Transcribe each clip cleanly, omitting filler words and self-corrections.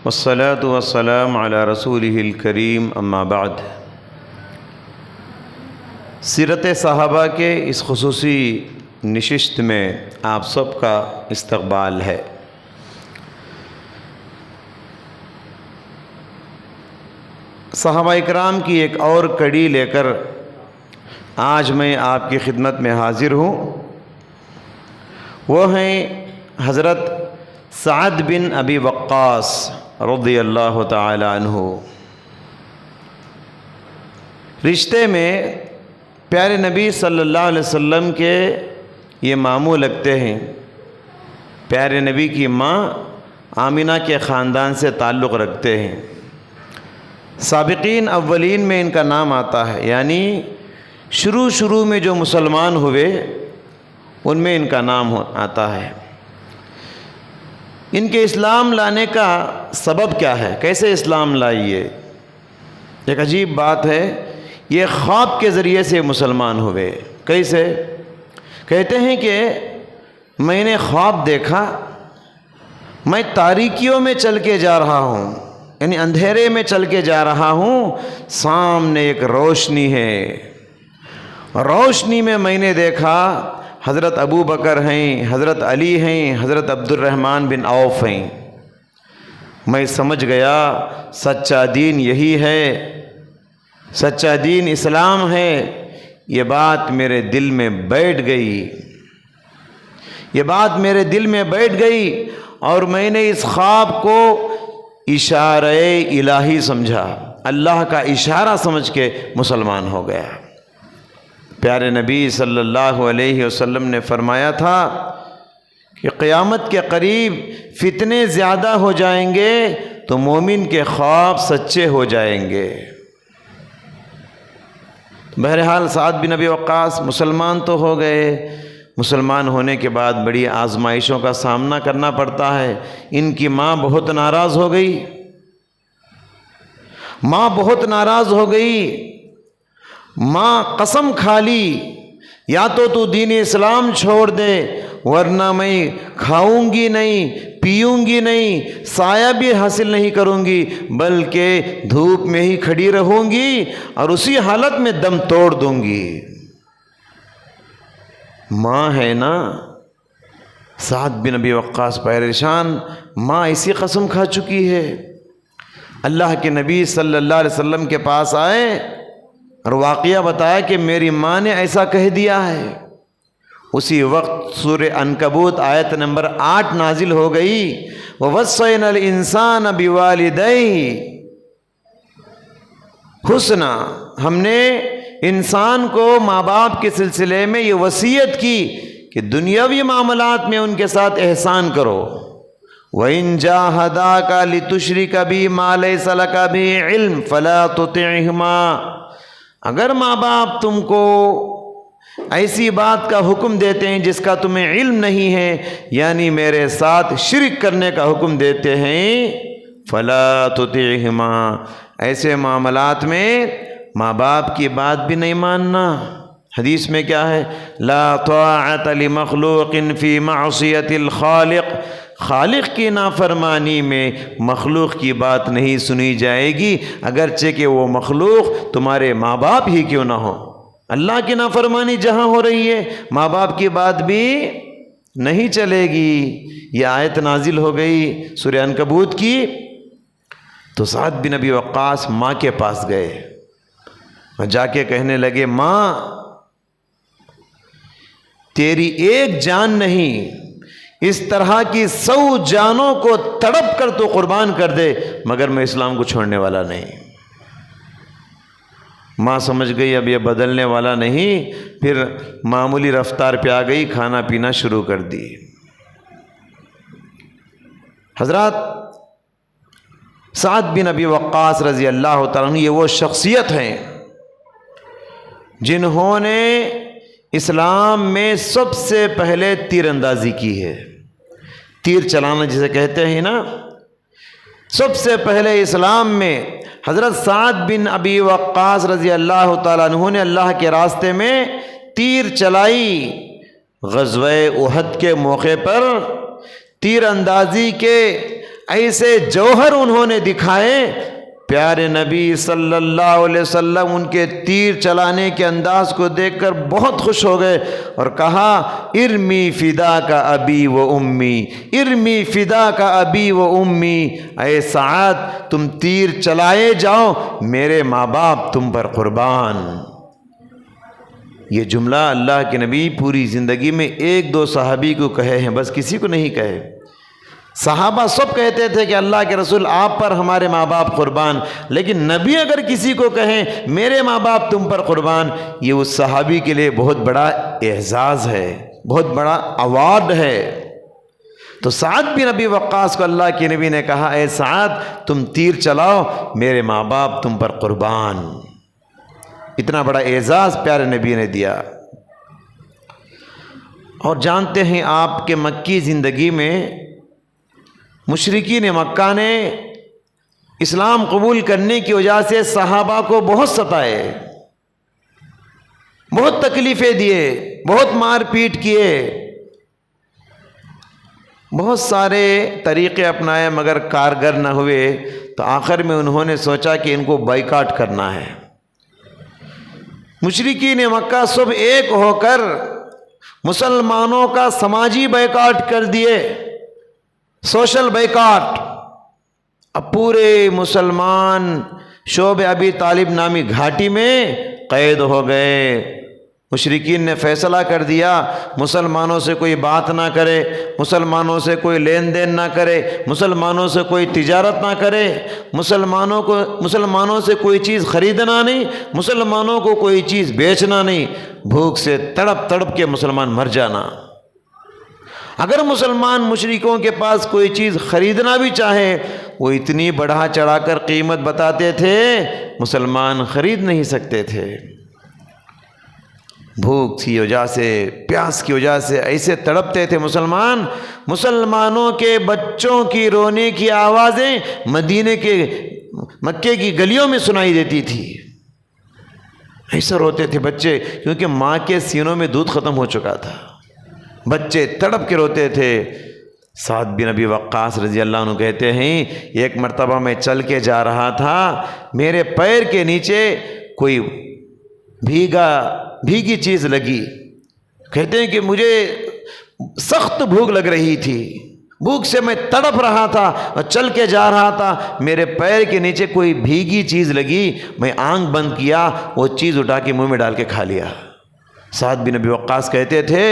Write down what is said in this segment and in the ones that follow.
والصلاة والسلام على رسوله الکریم اما بعد۔ سیرت صحابہ کے اس خصوصی نشست میں آپ سب کا استقبال ہے۔ صحابہ اکرام کی ایک اور کڑی لے کر آج میں آپ کی خدمت میں حاضر ہوں۔ وہ ہیں حضرت سعد بن ابی وقاص رضی اللہ تعالی عنہ۔ رشتے میں پیارے نبی صلی اللہ علیہ وسلم کے یہ ماموں لگتے ہیں۔ پیارے نبی کی ماں آمنہ کے خاندان سے تعلق رکھتے ہیں۔ سابقین اولین میں ان کا نام آتا ہے، یعنی شروع میں جو مسلمان ہوئے ان میں ان کا نام آتا ہے۔ ان کے اسلام لانے کا سبب کیا ہے؟ کیسے اسلام لائیے؟ ایک عجیب بات ہے، یہ خواب کے ذریعے سے مسلمان ہوئے۔ کیسے؟ کہتے ہیں کہ میں نے خواب دیکھا، میں تاریکیوں میں چل کے جا رہا ہوں، یعنی اندھیرے میں چل کے جا رہا ہوں، سامنے ایک روشنی ہے۔ روشنی میں میں نے دیکھا حضرت ابو بکر ہیں، حضرت علی ہیں، حضرت عبد الرحمن بن عوف ہیں۔ میں سمجھ گیا سچا دین یہی ہے، سچا دین اسلام ہے۔ یہ بات میرے دل میں بیٹھ گئی، یہ بات میرے دل میں بیٹھ گئی، اور میں نے اس خواب کو اشارہ الہی سمجھا، اللہ کا اشارہ سمجھ کے مسلمان ہو گیا۔ پیارے نبی صلی اللہ علیہ وسلم نے فرمایا تھا کہ قیامت کے قریب فتنے زیادہ ہو جائیں گے تو مومن کے خواب سچے ہو جائیں گے۔ بہرحال سعد بن ابی وقاص مسلمان تو ہو گئے، مسلمان ہونے کے بعد بڑی آزمائشوں کا سامنا کرنا پڑتا ہے۔ ان کی ماں بہت ناراض ہو گئی، ماں بہت ناراض ہو گئی۔ ماں قسم کھا لی، یا تو دین اسلام چھوڑ دے، ورنہ میں کھاؤں گی نہیں، پیوں گی نہیں، سایہ بھی حاصل نہیں کروں گی، بلکہ دھوپ میں ہی کھڑی رہوں گی اور اسی حالت میں دم توڑ دوں گی۔ ماں ہے نا، سعد بن ابی وقاص پریشان، ماں ایسی قسم کھا چکی ہے۔ اللہ کے نبی صلی اللہ علیہ وسلم کے پاس آئے اور واقعہ بتایا کہ میری ماں نے ایسا کہہ دیا ہے۔ اسی وقت سورہ عنکبوت آیت نمبر 8 نازل ہو گئی، وَوَصَّيْنَا الْإِنسَانَ بِوَالِدَيْهِ حُسْنًا۔ ہم نے انسان کو ماں باپ کے سلسلے میں یہ وصیت کی کہ دنیاوی معاملات میں ان کے ساتھ احسان کرو۔ وَإِن جَاهَدَاكَ لِتُشْرِكَ بِي مَا لَيْسَ لَكَ بِهِ عِلْمٌ فَلَا تُطِعْهُمَا۔ اگر ماں باپ تم کو ایسی بات کا حکم دیتے ہیں جس کا تمہیں علم نہیں ہے، یعنی میرے ساتھ شرک کرنے کا حکم دیتے ہیں، فَلَا تُطِعْهُمَا، ایسے معاملات میں ماں باپ کی بات بھی نہیں ماننا۔ حدیث میں کیا ہے؟ لا طاعۃ لمخلوق فی معصیۃ الخالق، خالق کی نافرمانی میں مخلوق کی بات نہیں سنی جائے گی، اگرچہ کہ وہ مخلوق تمہارے ماں باپ ہی کیوں نہ ہو۔ اللہ کی نافرمانی جہاں ہو رہی ہے، ماں باپ کی بات بھی نہیں چلے گی۔ یہ آیت نازل ہو گئی سورہ عنکبوت کی۔ تو سعد بن ابی وقاص ماں کے پاس گئے اور جا کے کہنے لگے، ماں تیری ایک جان نہیں، اس طرح کی 100 جانوں کو تڑپ کر تو قربان کر دے، مگر میں اسلام کو چھوڑنے والا نہیں۔ ماں سمجھ گئی اب یہ بدلنے والا نہیں، پھر معمولی رفتار پہ آ گئی، کھانا پینا شروع کر دی۔ حضرات، سعد بن ابی وقاص رضی اللہ تعالیٰ عنہ یہ وہ شخصیت ہیں جنہوں نے اسلام میں سب سے پہلے تیر اندازی کی ہے۔ تیر چلانا جسے کہتے ہیں نا، سب سے پہلے اسلام میں حضرت سعد بن ابی وقاص رضی اللہ تعالیٰ عنہ نے اللہ کے راستے میں تیر چلائی۔ غزوہ احد کے موقع پر تیر اندازی کے ایسے جوہر انہوں نے دکھائے، پیارے نبی صلی اللہ علیہ وسلم ان کے تیر چلانے کے انداز کو دیکھ کر بہت خوش ہو گئے اور کہا ارمی فدا کا ابی و امی، ارمی فدا کا ابی و امی، اے سعد تم تیر چلائے جاؤ، میرے ماں باپ تم پر قربان۔ یہ جملہ اللہ کے نبی پوری زندگی میں ایک دو صحابی کو کہے ہیں، بس کسی کو نہیں کہے۔ صحابہ سب کہتے تھے کہ اللہ کے رسول آپ پر ہمارے ماں باپ قربان، لیکن نبی اگر کسی کو کہیں میرے ماں باپ تم پر قربان، یہ اس صحابی کے لیے بہت بڑا اعزاز ہے، بہت بڑا ایوارڈ ہے۔ تو سعد بن ابی وقاص کو اللہ کے نبی نے کہا اے سعد تم تیر چلاؤ، میرے ماں باپ تم پر قربان۔ اتنا بڑا اعزاز پیارے نبی نے دیا۔ اور جانتے ہیں آپ کے مکی زندگی میں مشرکین مکہ نے اسلام قبول کرنے کی وجہ سے صحابہ کو بہت ستائے، بہت تکلیفیں دیے، بہت مار پیٹ کیے، بہت سارے طریقے اپنائے مگر کارگر نہ ہوئے۔ تو آخر میں انہوں نے سوچا کہ ان کو بائیکاٹ کرنا ہے۔ مشرکین مکہ سب ایک ہو کر مسلمانوں کا سماجی بائیکاٹ کر دیے، سوشل بائیکاٹ۔ اب پورے مسلمان شعب ابی طالب نامی گھاٹی میں قید ہو گئے۔ مشرکین نے فیصلہ کر دیا مسلمانوں سے کوئی بات نہ کرے، مسلمانوں سے کوئی لین دین نہ کرے، مسلمانوں سے کوئی تجارت نہ کرے، مسلمانوں سے کوئی چیز خریدنا نہیں، مسلمانوں کو کوئی چیز بیچنا نہیں، بھوک سے تڑپ تڑپ کے مسلمان مر جانا۔ اگر مسلمان مشرکوں کے پاس کوئی چیز خریدنا بھی چاہے، وہ اتنی بڑھا چڑھا کر قیمت بتاتے تھے، مسلمان خرید نہیں سکتے تھے۔ بھوک کی وجہ سے، پیاس کی وجہ سے ایسے تڑپتے تھے مسلمان۔ مسلمانوں کے بچوں کی رونے کی آوازیں مکے کی گلیوں میں سنائی دیتی تھی۔ ایسے روتے تھے بچے، کیونکہ ماں کے سینوں میں دودھ ختم ہو چکا تھا، بچے تڑپ کے روتے تھے۔ سعد بن ابی وقاص رضی اللہ عنہ کہتے ہیں ایک مرتبہ میں چل کے جا رہا تھا، میرے پیر کے نیچے کوئی بھیگی چیز لگی۔ کہتے ہیں کہ مجھے سخت بھوک لگ رہی تھی، بھوک سے میں تڑپ رہا تھا اور چل کے جا رہا تھا، میرے پیر کے نیچے کوئی بھیگی چیز لگی، میں آنکھ بند کیا، وہ چیز اٹھا کے منہ میں ڈال کے کھا لیا۔ سعد بن ابی وقاص کہتے تھے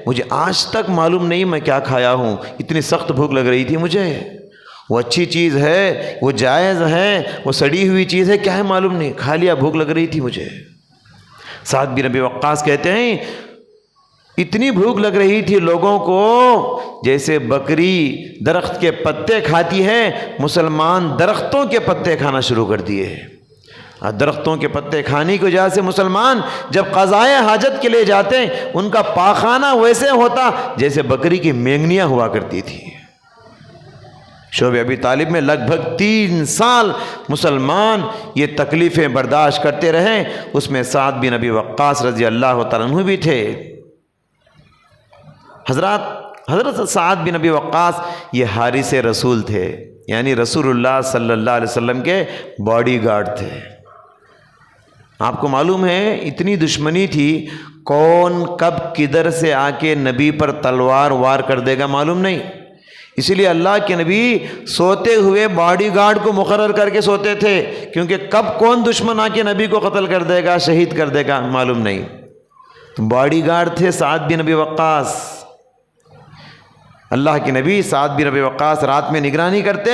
مجھے آج تک معلوم نہیں میں کیا کھایا ہوں، اتنی سخت بھوک لگ رہی تھی مجھے۔ وہ اچھی چیز ہے، وہ جائز ہے، وہ سڑی ہوئی چیز ہے، کیا ہے معلوم نہیں، کھا لیا، بھوک لگ رہی تھی مجھے۔ سعد بن ابی وقاص کہتے ہیں اتنی بھوک لگ رہی تھی لوگوں کو جیسے بکری درخت کے پتے کھاتی ہے، مسلمان درختوں کے پتے کھانا شروع کر دیے۔ درختوں کے پتے کھانے کی وجہ سے مسلمان جب قضائے حاجت کے لیے جاتے ہیں، ان کا پاخانہ ویسے ہوتا جیسے بکری کی مینگنیاں ہوا کرتی تھی۔ شعب ابی طالب میں لگ بھگ 3 سال مسلمان یہ تکلیفیں برداشت کرتے رہے، اس میں سعد بن ابی وقاص رضی اللہ تعالیٰ عنہ بھی تھے۔ حضرت سعد بن ابی وقاص یہ حارث رسول تھے، یعنی رسول اللہ صلی اللہ علیہ وسلم کے باڈی گارڈ تھے۔ آپ کو معلوم ہے اتنی دشمنی تھی، کون کب کدھر سے آ کے نبی پر تلوار وار کر دے گا معلوم نہیں، اسی لیے اللہ کے نبی سوتے ہوئے باڈی گارڈ کو مقرر کر کے سوتے تھے، کیونکہ کب کون دشمن آ کے نبی کو قتل کر دے گا، شہید کر دے گا معلوم نہیں۔ تو باڈی گارڈ تھے سعد بن ابی وقاص۔ اللہ کے نبی سعد بن ابی وقاص رات میں نگرانی کرتے،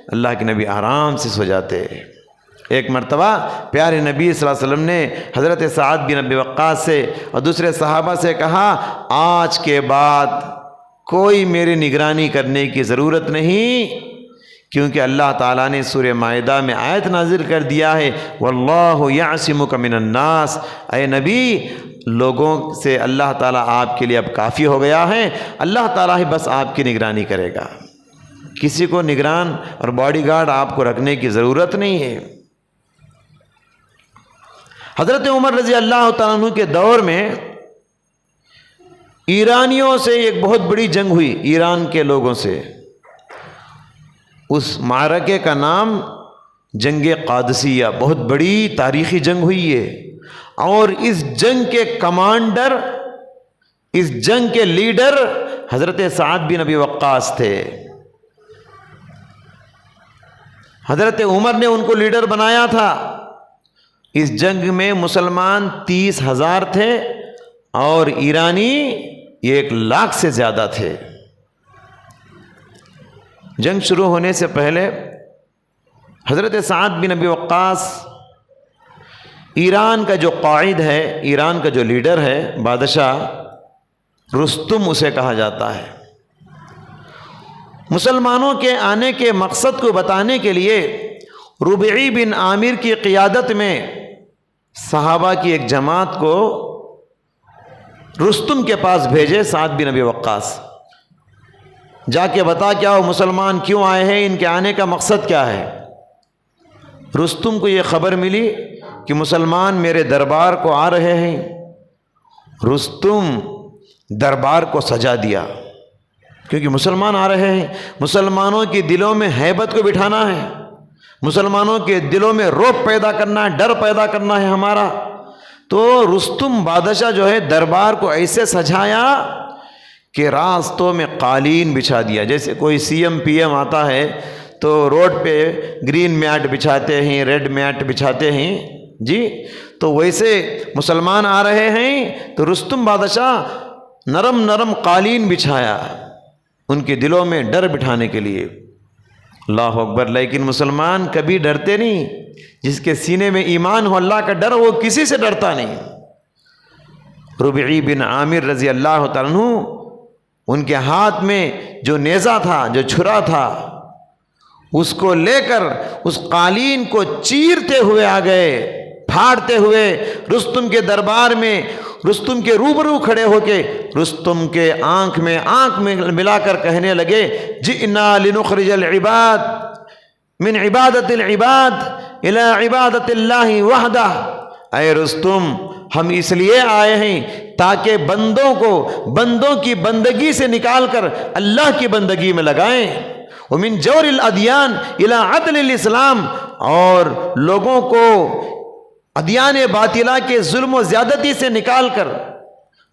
اللہ کے نبی آرام سے سو جاتے۔ ایک مرتبہ پیارے نبی صلی اللہ علیہ وسلم نے حضرت سعد بن ابی وقاص سے اور دوسرے صحابہ سے کہا آج کے بعد کوئی میری نگرانی کرنے کی ضرورت نہیں، کیونکہ اللہ تعالیٰ نے سورہ مائدہ میں آیت نازل کر دیا ہے واللہ یعصمک من الناس، اے نبی لوگوں سے اللہ تعالیٰ آپ کے لیے اب کافی ہو گیا ہے، اللہ تعالیٰ ہی بس آپ کی نگرانی کرے گا، کسی کو نگران اور باڈی گارڈ آپ کو رکھنے کی ضرورت نہیں ہے۔ حضرت عمر رضی اللہ تعالیٰ عنہ کے دور میں ایرانیوں سے ایک بہت بڑی جنگ ہوئی، ایران کے لوگوں سے۔ اس معرکے کا نام جنگ قادسیہ، بہت بڑی تاریخی جنگ ہوئی ہے، اور اس جنگ کے کمانڈر، اس جنگ کے لیڈر حضرت سعد بن ابی وقاص تھے۔ حضرت عمر نے ان کو لیڈر بنایا تھا۔ اس جنگ میں مسلمان 30,000 تھے اور ایرانی 1,00,000 سے زیادہ تھے۔ جنگ شروع ہونے سے پہلے حضرت سعد بن ابی وقاص، ایران کا جو قائد ہے، ایران کا جو لیڈر ہے، بادشاہ رستم اسے کہا جاتا ہے، مسلمانوں کے آنے کے مقصد کو بتانے کے لیے ربعی بن عامر کی قیادت میں صحابہ کی ایک جماعت کو رستم کے پاس بھیجے سعد بن ابی وقاص، جا کے بتا کیا وہ مسلمان کیوں آئے ہیں، ان کے آنے کا مقصد کیا ہے۔ رستم کو یہ خبر ملی کہ مسلمان میرے دربار کو آ رہے ہیں۔ رستم دربار کو سجا دیا، کیونکہ مسلمان آ رہے ہیں، مسلمانوں کی دلوں میں ہیبت کو بٹھانا ہے، مسلمانوں کے دلوں میں رعب پیدا کرنا ہے، ڈر پیدا کرنا ہے ہمارا۔ تو رستم بادشاہ جو ہے دربار کو ایسے سجایا کہ راستوں میں قالین بچھا دیا، جیسے کوئی سی ایم پی ایم آتا ہے تو روڈ پہ گرین میٹ بچھاتے ہیں، ریڈ میٹ بچھاتے ہیں جی، تو ویسے مسلمان آ رہے ہیں تو رستم بادشاہ نرم نرم قالین بچھایا ان کے دلوں میں ڈر بٹھانے کے لیے۔ اللہ اکبر۔ لیکن مسلمان کبھی ڈرتے نہیں، جس کے سینے میں ایمان ہو، اللہ کا ڈر، وہ کسی سے ڈرتا نہیں۔ ربعی بن عامر رضی اللہ تعالیٰ عنہ، ان کے ہاتھ میں جو نیزہ تھا، جو چھرا تھا، اس کو لے کر اس قالین کو چیرتے ہوئے آ گئے، پھاڑتے ہوئے رستم کے دربار میں، رستم کے روبرو کھڑے ہو کے رستم کے آنکھ میں ملا کر کہنے لگے، جئنا لنخرج العباد من عبادت العباد الى عبادت اللہ وحدہ۔ اے رستم، ہم اس لیے آئے ہیں تاکہ بندوں کو بندوں کی بندگی سے نکال کر اللہ کی بندگی میں لگائیں، ومن جور الادیان الى عدل الاسلام، اور لوگوں کو ادیان باطلہ کے ظلم و زیادتی سے نکال کر،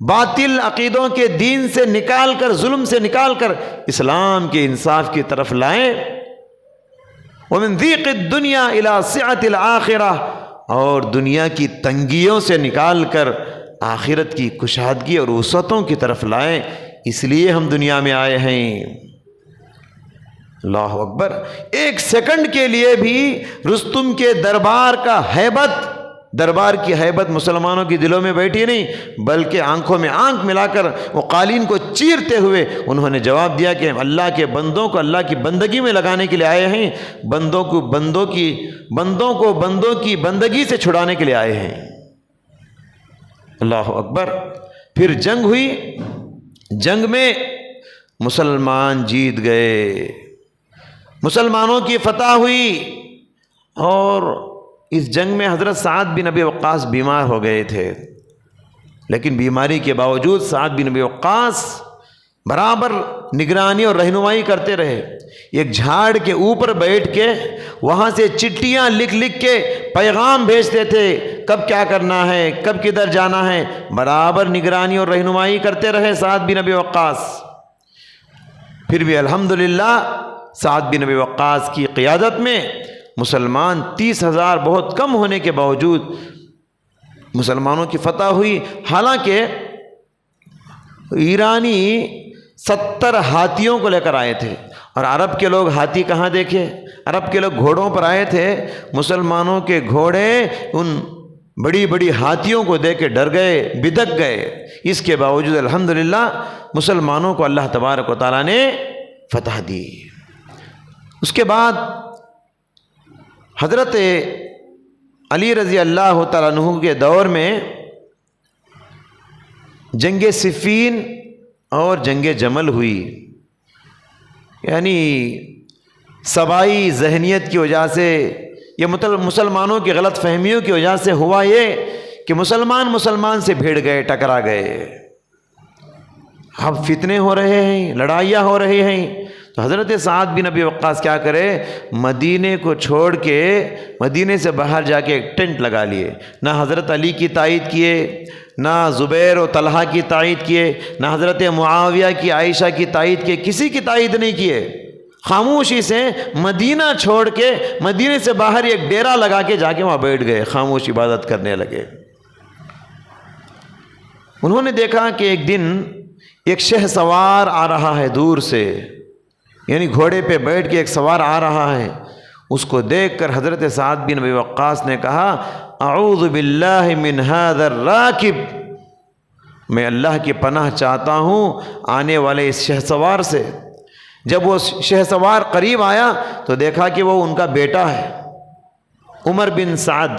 باطل عقیدوں کے دین سے نکال کر، ظلم سے نکال کر اسلام کے انصاف کی طرف لائیں، ومن ضیق الدنیا الى سعة الآخرہ، اور دنیا کی تنگیوں سے نکال کر آخرت کی کشادگی اور وسعتوں کی طرف لائیں، اس لیے ہم دنیا میں آئے ہیں۔ اللہ اکبر۔ ایک سیکنڈ کے لیے بھی رستم کے دربار کا ہیبت، دربار کی ہیبت مسلمانوں کی دلوں میں بیٹھی نہیں، بلکہ آنکھوں میں آنکھ ملا کر وہ قالین کو چیرتے ہوئے انہوں نے جواب دیا کہ اللہ کے بندوں کو اللہ کی بندگی میں لگانے کے لیے آئے ہیں، بندوں کو بندوں کی بندگی سے چھڑانے کے لیے آئے ہیں۔ اللہ اکبر۔ پھر جنگ ہوئی، جنگ میں مسلمان جیت گئے، مسلمانوں کی فتح ہوئی، اور اس جنگ میں حضرت سعد بن ابی وقاص بیمار ہو گئے تھے، لیکن بیماری کے باوجود سعد بن ابی وقاص برابر نگرانی اور رہنمائی کرتے رہے۔ ایک جھاڑ کے اوپر بیٹھ کے وہاں سے چٹیاں لکھ کے پیغام بھیجتے تھے، کب کیا کرنا ہے، کب کدھر جانا ہے، برابر نگرانی اور رہنمائی کرتے رہے سعد بن ابی وقاص۔ پھر بھی الحمدللہ سعد بن ابی وقاص کی قیادت میں مسلمان 30,000 بہت کم ہونے کے باوجود مسلمانوں کی فتح ہوئی۔ حالانکہ ایرانی 70 ہاتھیوں کو لے کر آئے تھے، اور عرب کے لوگ ہاتھی کہاں دیکھے، عرب کے لوگ گھوڑوں پر آئے تھے، مسلمانوں کے گھوڑے ان بڑی بڑی ہاتھیوں کو دیکھ کے ڈر گئے، بدک گئے۔ اس کے باوجود الحمدللہ مسلمانوں کو اللہ تبارک و تعالیٰ نے فتح دی۔ اس کے بعد حضرت علی رضی اللہ تعالیٰ عنہ کے دور میں جنگ صفین اور جنگ جمل ہوئی، یعنی سبائی ذہنیت کی وجہ سے، یہ مسلمانوں کی غلط فہمیوں کی وجہ سے ہوا یہ کہ مسلمان سے بھیڑ گئے، ٹکرا گئے۔ اب فتنے ہو رہے ہیں، لڑائیاں ہو رہی ہیں، تو حضرت سعد بن ابی وقاص کیا کرے، مدینے کو چھوڑ کے مدینے سے باہر جا کے ایک ٹینٹ لگا لیے، نہ حضرت علی کی تائید کیے، نہ زبیر و طلحہ کی تائید کیے، نہ حضرت معاویہ کی عائشہ کی تائید کیے، کسی کی تائید نہیں کیے، خاموشی سے مدینہ چھوڑ کے مدینے سے باہر ایک ڈیرا لگا کے جا کے وہاں بیٹھ گئے، خاموش عبادت کرنے لگے۔ انہوں نے دیکھا کہ ایک دن ایک شہ سوار آ رہا ہے دور سے، یعنی گھوڑے پہ بیٹھ کے ایک سوار آ رہا ہے۔ اس کو دیکھ کر حضرت سعد بن ابی وقاص نے کہا اعوذ باللہ من ھذا الراکب، میں اللہ کی پناہ چاہتا ہوں آنے والے اس شہ سوار سے۔ جب وہ شہ سوار قریب آیا تو دیکھا کہ وہ ان کا بیٹا ہے عمر بن سعد۔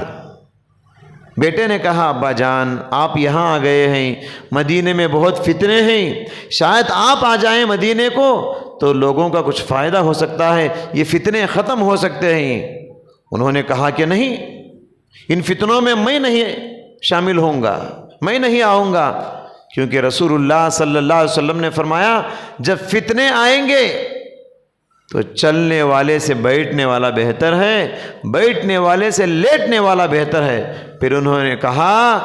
بیٹے نے کہا ابا جان آپ یہاں آ گئے ہیں، مدینے میں بہت فتنے ہیں، شاید آپ آ جائیں مدینے کو تو لوگوں کا کچھ فائدہ ہو سکتا ہے، یہ فتنے ختم ہو سکتے ہیں۔ انہوں نے کہا کہ نہیں، ان فتنوں میں میں نہیں شامل ہوں گا، میں نہیں آؤں گا، کیونکہ رسول اللہ صلی اللہ علیہ وسلم نے فرمایا جب فتنے آئیں گے تو چلنے والے سے بیٹھنے والا بہتر ہے، بیٹھنے والے سے لیٹنے والا بہتر ہے۔ پھر انہوں نے کہا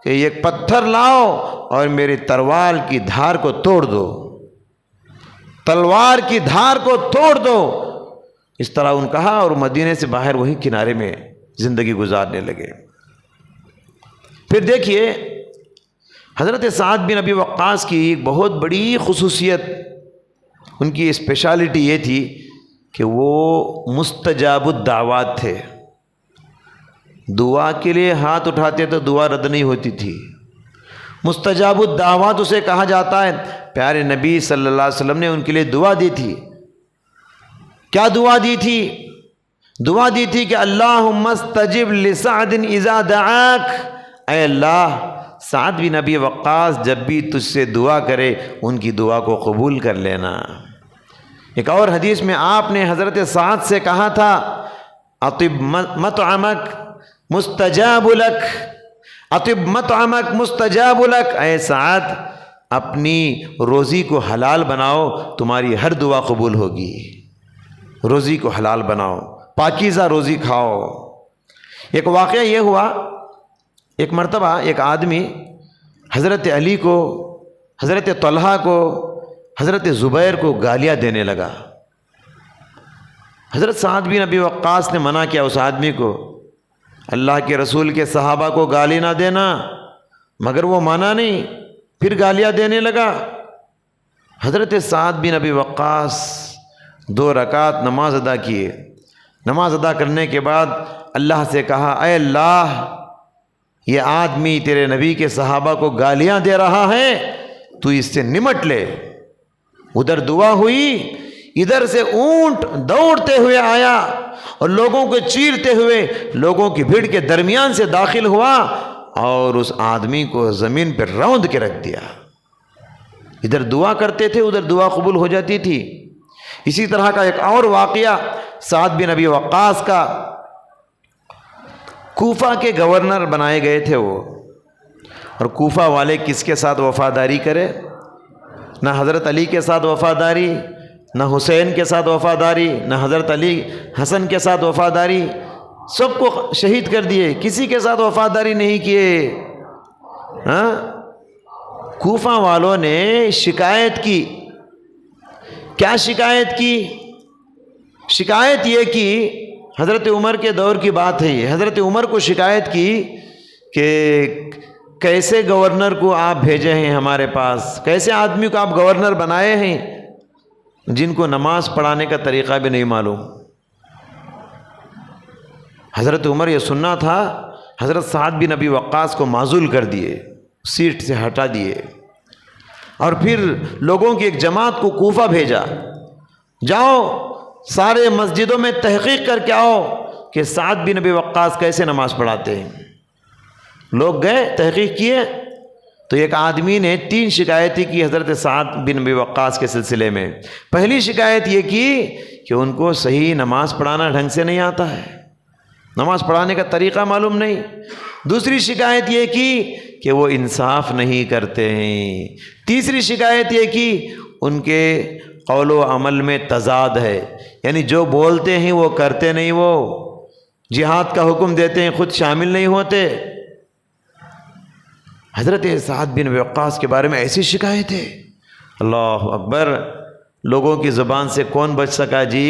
کہ ایک پتھر لاؤ اور میری تلوار کی دھار کو توڑ دو، تلوار کی دھار کو توڑ دو، اس طرح ان کہا، اور مدینے سے باہر وہی کنارے میں زندگی گزارنے لگے۔ پھر دیکھیے حضرت سعد بن ابی وقاص کی ایک بہت بڑی خصوصیت، ان کی اسپیشلٹی یہ تھی کہ وہ مستجاب الدعوات تھے۔ دعا کے لیے ہاتھ اٹھاتے تو دعا رد نہیں ہوتی تھی۔ مستجاب الدعوات اسے کہا جاتا ہے۔ پیارے نبی صلی اللہ علیہ وسلم نے ان کے لیے دعا دی تھی۔ کیا دعا دی تھی؟ دعا دی تھی کہ اللہم استجب لسعد اذا دعاک، اے اللہ سعد بن ابی وقاص جب بھی تجھ سے دعا کرے ان کی دعا کو قبول کر لینا۔ ایک اور حدیث میں آپ نے حضرت سعد سے کہا تھا اطب مطعمک مستجاب لک، اطب مطعمک مستجاب لک، اے سعد اپنی روزی کو حلال بناؤ تمہاری ہر دعا قبول ہوگی۔ روزی کو حلال بناؤ، پاکیزہ روزی کھاؤ۔ ایک واقعہ یہ ہوا، ایک مرتبہ ایک آدمی حضرت علی کو، حضرت طلحہ کو، حضرت زبیر کو گالیاں دینے لگا۔ حضرت سعد بن ابی وقاص نے منع کیا اس آدمی کو، اللہ کے رسول کے صحابہ کو گالی نہ دینا، مگر وہ مانا نہیں، پھر گالیاں دینے لگا۔ حضرت سعد بن ابی وقاص 2 رکعت نماز ادا کیے۔ نماز ادا کرنے کے بعد اللہ سے کہا اے اللہ یہ آدمی تیرے نبی کے صحابہ کو گالیاں دے رہا ہے، تو اس سے نمٹ لے۔ ادھر دعا ہوئی، ادھر سے اونٹ دوڑتے ہوئے آیا اور لوگوں کو چیرتے ہوئے لوگوں کی بھیڑ کے درمیان سے داخل ہوا اور اس آدمی کو زمین پر روند کے رکھ دیا۔ ادھر دعا کرتے تھے، ادھر دعا قبول ہو جاتی تھی۔ اسی طرح کا ایک اور واقعہ سعد بن ابی وقاص کا، کوفہ کے گورنر بنائے گئے تھے وہ، اور کوفہ والے کس کے ساتھ وفاداری کرے؟ نہ حضرت علی کے ساتھ وفاداری، نہ حسین کے ساتھ وفاداری، نہ حضرت علی حسن کے ساتھ وفاداری، سب کو شہید کر دیے، کسی کے ساتھ وفاداری نہیں کیے۔ ہاں، کوفہ والوں نے شکایت کی۔ کیا شکایت کی؟ شکایت یہ کی، حضرت عمر کے دور کی بات ہے یہ، حضرت عمر کو شکایت کی کہ کیسے گورنر کو آپ بھیجے ہیں ہمارے پاس، کیسے آدمی کو آپ گورنر بنائے ہیں جن کو نماز پڑھانے کا طریقہ بھی نہیں معلوم۔ حضرت عمر یہ سننا تھا، حضرت سعد بن ابی وقاص کو معزول کر دیے، سیٹ سے ہٹا دیے، اور پھر لوگوں کی ایک جماعت کو کوفہ بھیجا، جاؤ سارے مسجدوں میں تحقیق کر کے آؤ کہ سعد بن ابی وقاص کیسے نماز پڑھاتے ہیں۔ لوگ گئے، تحقیق کیے، تو ایک آدمی نے 3 شکایتیں کی حضرت سعد بن ابی وقاص کے سلسلے میں۔ پہلی شکایت یہ کی کہ ان کو صحیح نماز پڑھانا ڈھنگ سے نہیں آتا ہے، نماز پڑھانے کا طریقہ معلوم نہیں۔ دوسری شکایت یہ کی کہ وہ انصاف نہیں کرتے ہیں۔ تیسری شکایت یہ کی ان کے قول و عمل میں تضاد ہے، یعنی جو بولتے ہیں وہ کرتے نہیں، وہ جہاد کا حکم دیتے ہیں خود شامل نہیں ہوتے۔ حضرت سعد بن ابی وقاص کے بارے میں ایسی شکایت ہے، اللہ اکبر، لوگوں کی زبان سے کون بچ سکا جی؟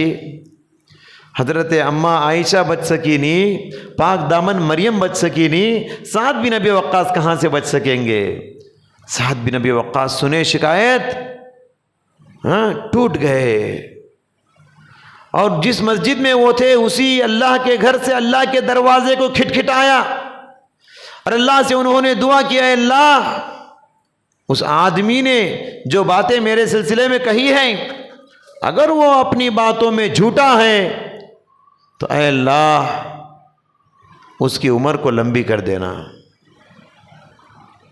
حضرت اماں عائشہ بچ سکی نہیں، پاک دامن مریم بچ سکی نہیں، سعد بن ابی وقاص کہاں سے بچ سکیں گے؟ سعد بن ابی وقاص سنے شکایت، ٹوٹ گئے، اور جس مسجد میں وہ تھے اسی اللہ کے گھر سے اللہ کے دروازے کو کھٹکھٹایا اور اللہ سے انہوں نے دعا کیا، اے اللہ، اس آدمی نے جو باتیں میرے سلسلے میں کہی ہیں اگر وہ اپنی باتوں میں جھوٹا ہے تو اے اللہ اس کی عمر کو لمبی کر دینا،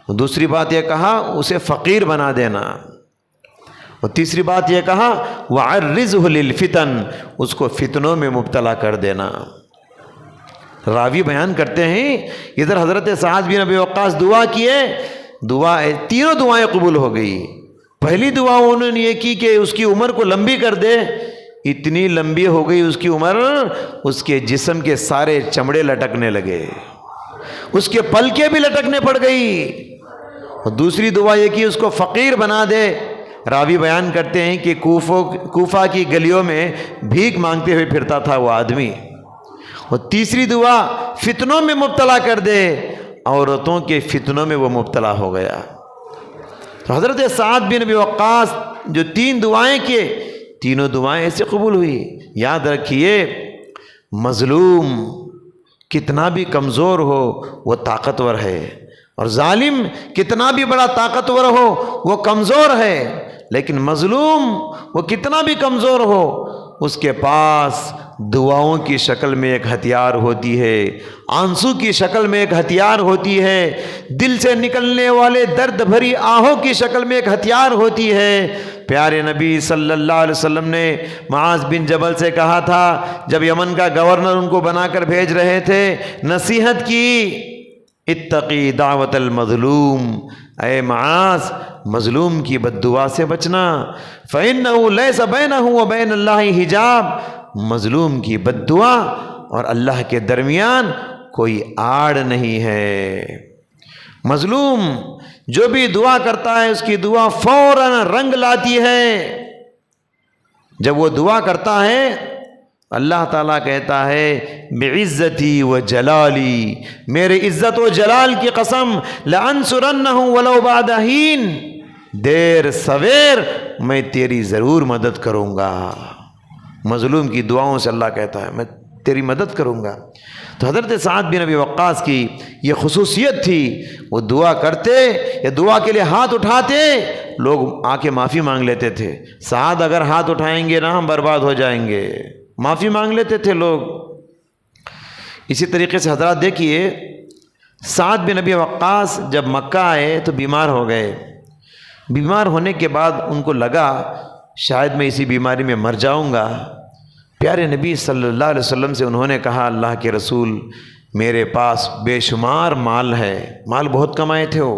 دوسری بات یہ کہا اسے فقیر بنا دینا، اور تیسری بات یہ کہا وَعَرِّزْهُ لِلْفِتَنِ، اس کو فتنوں میں مبتلا کر دینا۔ راوی بیان کرتے ہیں ادھر حضرت سعد بن ابی وقاص دعا کیے، تینوں دعائیں قبول ہو گئی۔ پہلی دعا انہوں نے یہ کی کہ اس کی عمر کو لمبی کر دے، اتنی لمبی ہو گئی اس کی عمر، اس کے جسم کے سارے چمڑے لٹکنے لگے، اس کے پلکیں بھی لٹکنے پڑ گئی۔ اور دوسری دعا یہ کی اس کو فقیر بنا دے۔ راوی بیان کرتے ہیں کہ کوفہ کی گلیوں میں بھیک مانگتے ہوئے پھرتا تھا وہ آدمی۔ اور تیسری دعا فتنوں میں مبتلا کر دے، عورتوں کے فتنوں میں وہ مبتلا ہو گیا۔ تو حضرت سعد بن ابی وقاص جو تین دعائیں کیے، تینوں دعائیں ایسے قبول ہوئی۔ یاد رکھیے مظلوم کتنا بھی کمزور ہو وہ طاقتور ہے، اور ظالم کتنا بھی بڑا طاقتور ہو وہ کمزور ہے، لیکن مظلوم وہ کتنا بھی کمزور ہو اس کے پاس دعاؤں کی شکل میں ایک ہتھیار ہوتی ہے، آنسو کی شکل میں ایک ہتھیار ہوتی ہے، دل سے نکلنے والے درد بھری آہوں کی شکل میں ایک ہتھیار ہوتی ہے۔ پیارے نبی صلی اللہ علیہ وسلم نے معاذ بن جبل سے کہا تھا جب یمن کا گورنر ان کو بنا کر بھیج رہے تھے، نصیحت کی، اتقی دعوت المظلوم، اے معاذ مظلوم کی بد دعا سے بچنا، فإنہ لیس بینہ وبین اللہ حجاب، مظلوم کی بد دعا اور اللہ کے درمیان کوئی آڑ نہیں ہے۔ مظلوم جو بھی دعا کرتا ہے اس کی دعا فوراً رنگ لاتی ہے۔ جب وہ دعا کرتا ہے اللہ تعالیٰ کہتا ہے بعزتی و جلالی، میرے عزت و جلال کی قسم، لَأَنْصُرَنَّهُ وَلَوْ بَعْدَ حِينٍ، دیر سویر میں تیری ضرور مدد کروں گا۔ مظلوم کی دعاؤں سے اللہ کہتا ہے میں تیری مدد کروں گا۔ تو حضرت سعد بن ابی وقاص کی یہ خصوصیت تھی، وہ دعا کرتے یا دعا کے لیے ہاتھ اٹھاتے لوگ آ کے معافی مانگ لیتے تھے۔ سعد اگر ہاتھ اٹھائیں گے نا ہم برباد ہو جائیں گے، معافی مانگ لیتے تھے لوگ۔ اسی طریقے سے حضرات دیکھیے سعد بن ابی وقاص جب مکہ آئے تو بیمار ہو گئے، بیمار ہونے کے بعد ان کو لگا شاید میں اسی بیماری میں مر جاؤں گا۔ پیارے نبی صلی اللہ علیہ وسلم سے انہوں نے کہا اللہ کے رسول میرے پاس بے شمار مال ہے، مال بہت کمائے تھے، وہ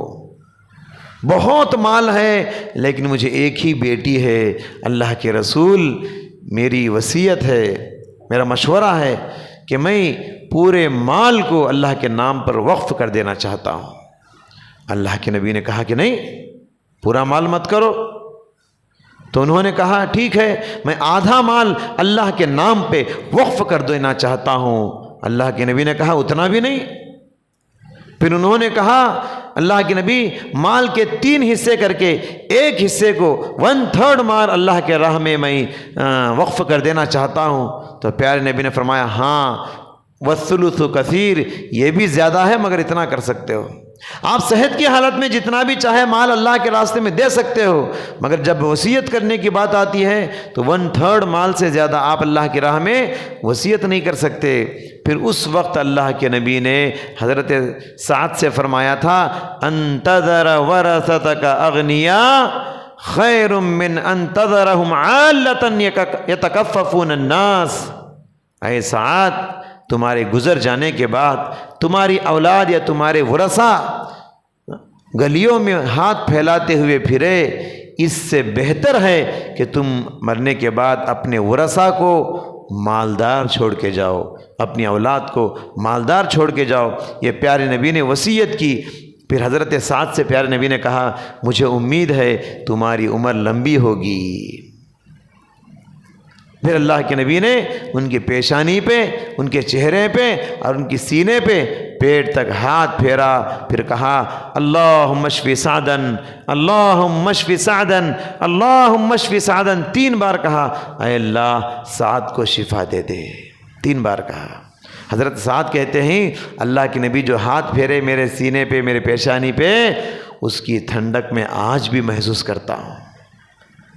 بہت مال ہے، لیکن مجھے ایک ہی بیٹی ہے، اللہ کے رسول میری وصیت ہے، میرا مشورہ ہے کہ میں پورے مال کو اللہ کے نام پر وقف کر دینا چاہتا ہوں۔ اللہ کے نبی نے کہا کہ نہیں، پورا مال مت کرو۔ تو انہوں نے کہا ٹھیک ہے میں آدھا مال اللہ کے نام پہ وقف کر دینا چاہتا ہوں۔ اللہ کے نبی نے کہا اتنا بھی نہیں۔ پھر انہوں نے کہا اللہ کے نبی مال کے 3 حصے کر کے ایک حصے کو 1/3 مال اللہ کے راہ میں وقف کر دینا چاہتا ہوں۔ تو پیارے نبی نے فرمایا ہاں والثلث کثیر، یہ بھی زیادہ ہے مگر اتنا کر سکتے ہو۔ آپ صحت کی حالت میں جتنا بھی چاہے مال اللہ کے راستے میں دے سکتے ہو، مگر جب وصیت کرنے کی بات آتی ہے تو 1/3 مال سے زیادہ آپ اللہ کی راہ میں وصیت نہیں کر سکتے۔ پھر اس وقت اللہ کے نبی نے حضرت سعد سے فرمایا تھا انتظر ورثتک اغنیاء خیر من انتظرهم عالة یتکففون الناس، اے سعد تمہارے گزر جانے کے بعد تمہاری اولاد یا تمہارے ورثہ گلیوں میں ہاتھ پھیلاتے ہوئے پھرے، اس سے بہتر ہے کہ تم مرنے کے بعد اپنے ورثہ کو مالدار چھوڑ کے جاؤ، اپنی اولاد کو مالدار چھوڑ کے جاؤ۔ یہ پیارے نبی نے وصیت کی۔ پھر حضرت سعد سے پیارے نبی نے کہا مجھے امید ہے تمہاری عمر لمبی ہوگی۔ پھر اللہ کے نبی نے ان کی پیشانی پہ، ان کے چہرے پہ اور ان کی سینے پہ پیٹ تک ہاتھ پھیرا، پھر کہا اللہم اشفی سعدن، اللہم اشفی سعدن، اللہم اشفی سعدن، 3 بار کہا اے اللہ سعد کو شفا دے دے، 3 بار کہا۔ حضرت سعد کہتے ہیں اللہ کے نبی جو ہاتھ پھیرے میرے سینے پہ، میرے پیشانی پہ، اس کی ٹھنڈک میں آج بھی محسوس کرتا ہوں۔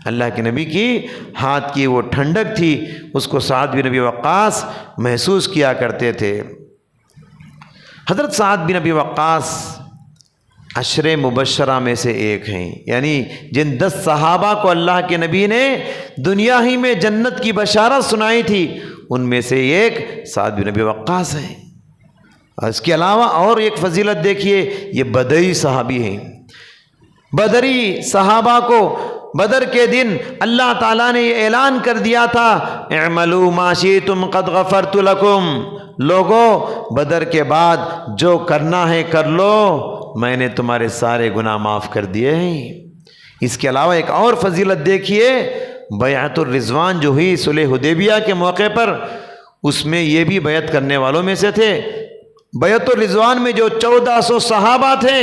اللہ کے نبی کی ہاتھ کی وہ ٹھنڈک تھی، اس کو سعد بن ابی وقاص محسوس کیا کرتے تھے۔ حضرت سعد بن ابی وقاص 10 مبشرہ میں سے ایک ہیں، یعنی جن 10 صحابہ کو اللہ کے نبی نے دنیا ہی میں جنت کی بشارت سنائی تھی، ان میں سے ایک سعد بن ابی وقاص ہیں۔ اور اس کے علاوہ اور ایک فضیلت دیکھیے، یہ بدری صحابی ہیں۔ بدری صحابہ کو بدر کے دن اللہ تعالیٰ نے یہ اعلان کر دیا تھا اعملوا ما شئتم قد غفرت لکم، لوگوں بدر کے بعد جو کرنا ہے کر لو، میں نے تمہارے سارے گناہ معاف کر دیے ہیں۔ اس کے علاوہ ایک اور فضیلت دیکھیے، بیعت الرضوان جو ہوئی صلح حدیبیہ کے موقع پر، اس میں یہ بھی بیعت کرنے والوں میں سے تھے۔ بیعت الرضوان میں جو 1400 صحابہ تھے،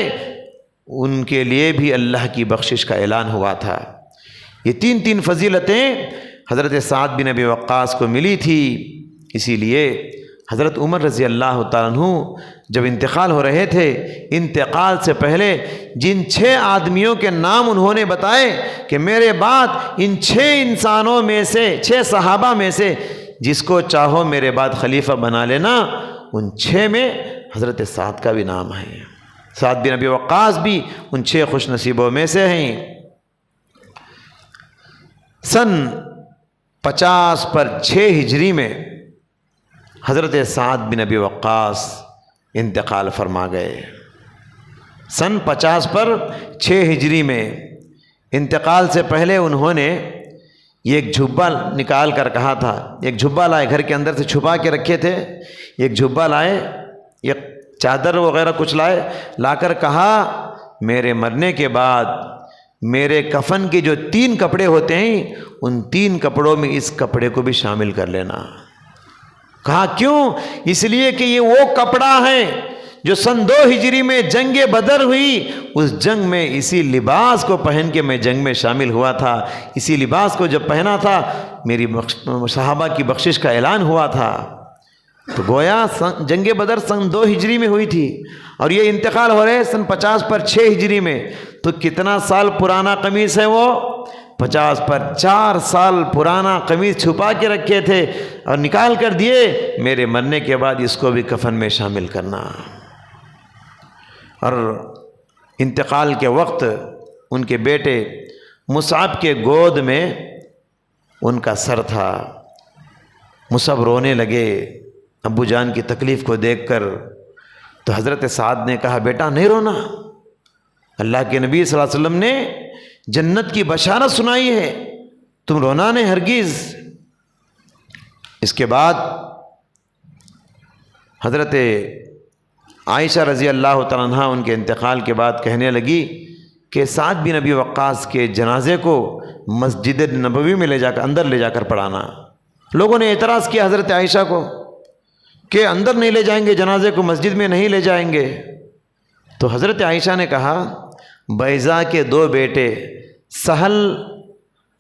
ان کے لیے بھی اللہ کی بخشش کا اعلان ہوا تھا۔ یہ 3 فضیلتیں حضرت سعد بن ابی وقاص کو ملی تھی۔ اسی لیے حضرت عمر رضی اللہ تعالیٰ عنہ جب انتقال ہو رہے تھے، انتقال سے پہلے جن 6 آدمیوں کے نام انہوں نے بتائے کہ میرے بعد ان 6 انسانوں میں سے، 6 صحابہ میں سے جس کو چاہو میرے بعد خلیفہ بنا لینا، ان 6 میں حضرت سعد کا بھی نام ہے۔ سعد بن ابی وقاص بھی ان 6 خوش نصیبوں میں سے ہیں۔ سن 50 پر 6 ہجری میں حضرت سعد بن ابی وقاص انتقال فرما گئے۔ سن 50 پر 6 ہجری میں انتقال سے پہلے انہوں نے ایک جھبا نکال کر کہا تھا، ایک جھبا لائے، گھر کے اندر سے چھپا کے رکھے تھے، ایک جھبا لائے، ایک چادر وغیرہ کچھ لائے، لا کر کہا میرے مرنے کے بعد میرے کفن کے جو 3 کپڑے ہوتے ہیں، ان 3 کپڑوں میں اس کپڑے کو بھی شامل کر لینا۔ کہا کیوں؟ اس لیے کہ یہ وہ کپڑا ہے جو سن 2 ہجری میں جنگ بدر ہوئی، اس جنگ میں اسی لباس کو پہن کے میں جنگ میں شامل ہوا تھا، اسی لباس کو جب پہنا تھا میری صحابہ کی بخشش کا اعلان ہوا تھا۔ تو گویا جنگ بدر سن 2 ہجری میں ہوئی تھی اور یہ انتقال ہو رہے سن 50 پر 6 ہجری میں، تو کتنا سال پرانا قمیص ہے وہ؟ 50 پر 4 سال پرانا قمیص چھپا کے رکھے تھے اور نکال کر دیے، میرے مرنے کے بعد اس کو بھی کفن میں شامل کرنا۔ اور انتقال کے وقت ان کے بیٹے مصعب کے گود میں ان کا سر تھا۔ مصعب رونے لگے ابو جان کی تکلیف کو دیکھ کر، تو حضرت سعد نے کہا بیٹا نہیں رونا، اللہ کے نبی صلی اللہ علیہ وسلم نے جنت کی بشارت سنائی ہے، تم رونا نہیں ہرگز۔ اس کے بعد حضرت عائشہ رضی اللہ تعالیٰ عنہ ان کے انتقال کے بعد کہنے لگی کہ سعد بن ابی وقاص کے جنازے کو مسجد نبوی میں اندر لے جا کر پڑھانا۔ لوگوں نے اعتراض کیا حضرت عائشہ کو کہ اندر نہیں لے جائیں گے جنازے کو، مسجد میں نہیں لے جائیں گے۔ تو حضرت عائشہ نے کہا بیضا کے 2 بیٹے سہل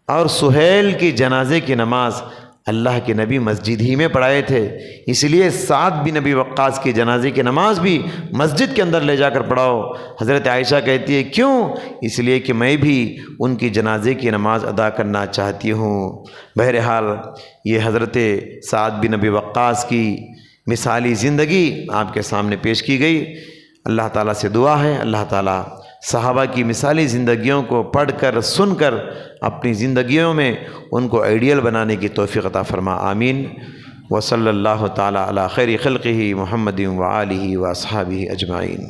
اور سہیل کی جنازے کی نماز اللہ کے نبی مسجد ہی میں پڑھائے تھے، اس لیے سعد بن ابی وقاص کی جنازے کی نماز بھی مسجد کے اندر لے جا کر پڑھاؤ۔ حضرت عائشہ کہتی ہے کیوں؟ اس لیے کہ میں بھی ان کی جنازے کی نماز ادا کرنا چاہتی ہوں۔ بہرحال یہ حضرت سعد بن ابی وقاص کی مثالی زندگی آپ کے سامنے پیش کی گئی۔ اللہ تعالیٰ سے دعا ہے اللہ تعالیٰ صحابہ کی مثالی زندگیوں کو پڑھ کر سن کر اپنی زندگیوں میں ان کو آئیڈیل بنانے کی توفیق عطا فرما، آمین۔ وصلی اللہ تعالیٰ علی خیر خلقہ محمد و آلہ و اصحابہ اجمعین۔